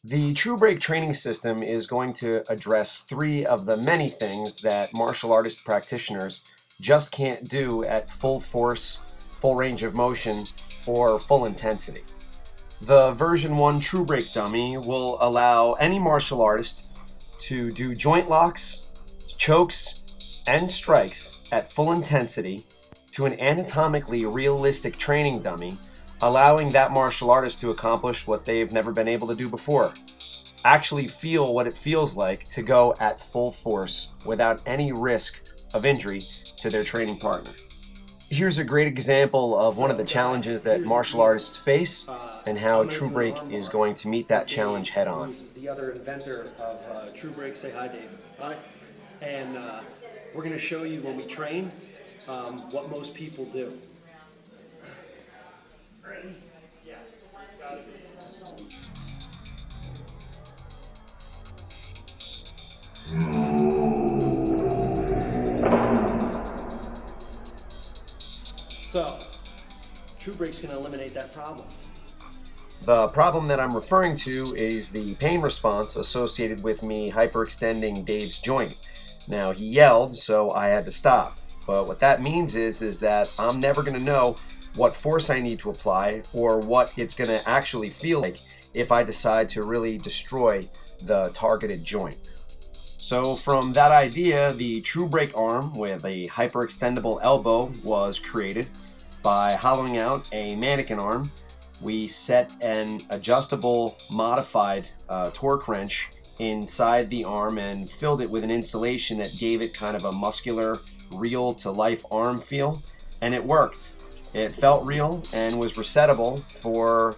The True Break training system is going to address three of the many things that martial artist practitioners just can't do at full force, full range of motion, or full intensity. The version 1 True Break dummy will allow any martial artist to do joint locks, chokes, and strikes at full intensity to an anatomically realistic training dummy, allowing that martial artist to accomplish what they've never been able to do before. Actually feel what it feels like to go at full force without any risk of injury to their training partner. Here's a great example of one of the challenges that martial artists face and how True Break is going to meet that challenge head on. The other inventor of True Break. Say hi, Dave. Hi. And we're going to show you when we train what most people do. Ready? Yes. So, True Break's going to eliminate that problem. The problem that I'm referring to is the pain response associated with me hyperextending Dave's joint. Now, he yelled, so I had to stop. But what that means is that I'm never going to know what force I need to apply or what it's going to actually feel like if I decide to really destroy the targeted joint. So from that idea, the True Break arm with a hyperextendable elbow was created. By hollowing out a mannequin arm, we set an adjustable modified torque wrench inside the arm and filled it with an insulation that gave it kind of a muscular, real to life arm feel, and it worked. It felt real and was resettable for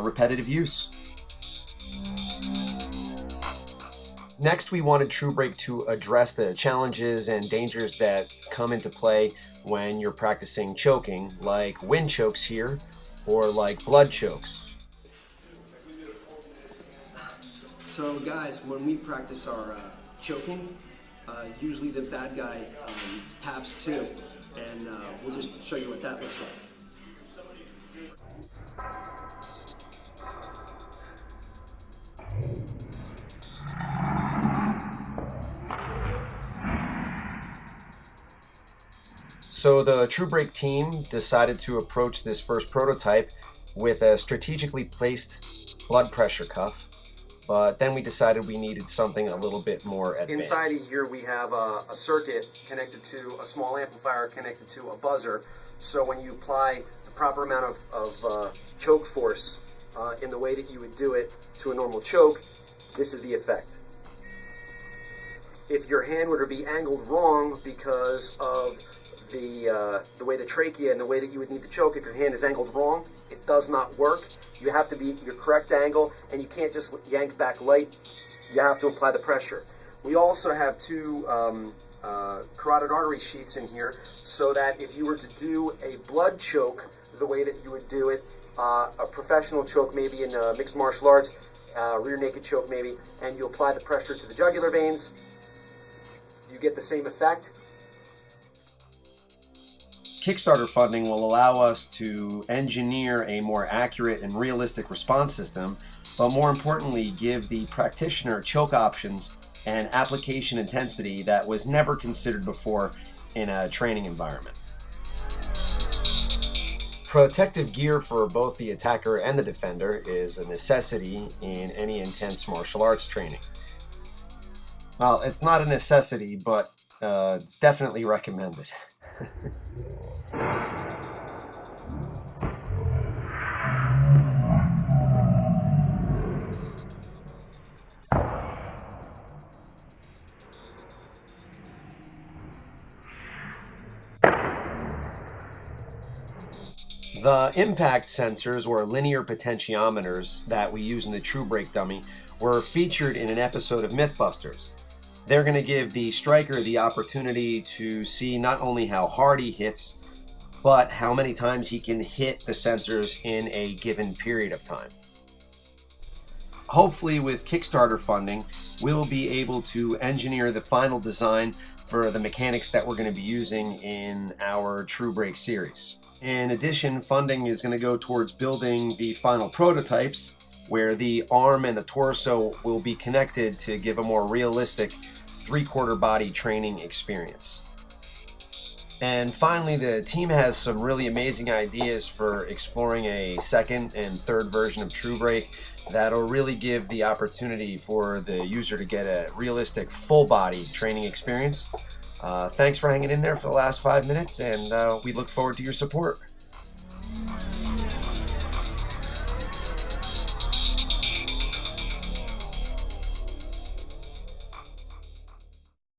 repetitive use. Next, we wanted True Break to address the challenges and dangers that come into play when you're practicing choking, like wind chokes here, or like blood chokes. So guys, when we practice our choking, usually the bad guy taps too, and we'll just show you what that looks like. So the True Break team decided to approach this first prototype with a strategically placed blood pressure cuff, but then we decided we needed something a little bit more advanced. Inside of here we have a circuit connected to a small amplifier connected to a buzzer, so when you apply the proper amount of choke force in the way that you would do it to a normal choke, this is the effect. If your hand were to be angled wrong because of the way the trachea and the way that you would need to choke, if your hand is angled wrong, it does not work. You have to be your correct angle, and you can't just yank back light. You have to apply the pressure. We also have two carotid artery sheaths in here, so that if you were to do a blood choke the way that you would do it, a professional choke maybe in mixed martial arts, rear naked choke maybe, and you apply the pressure to the jugular veins, you get the same effect. Kickstarter funding will allow us to engineer a more accurate and realistic response system, but more importantly, give the practitioner choke options and application intensity that was never considered before in a training environment. Protective gear for both the attacker and the defender is a necessity in any intense martial arts training. Well, it's not a necessity, but it's definitely recommended. The impact sensors, or linear potentiometers, that we use in the True Break dummy were featured in an episode of Mythbusters. They're going to give the striker the opportunity to see not only how hard he hits, but how many times he can hit the sensors in a given period of time. Hopefully with Kickstarter funding, we'll be able to engineer the final design for the mechanics that we're going to be using in our True Break series. In addition, funding is going to go towards building the final prototypes where the arm and the torso will be connected to give a more realistic three-quarter body training experience. And finally, the team has some really amazing ideas for exploring a second and third version of True Break that'll really give the opportunity for the user to get a realistic full body training experience. Thanks for hanging in there for the last 5 minutes, and we look forward to your support.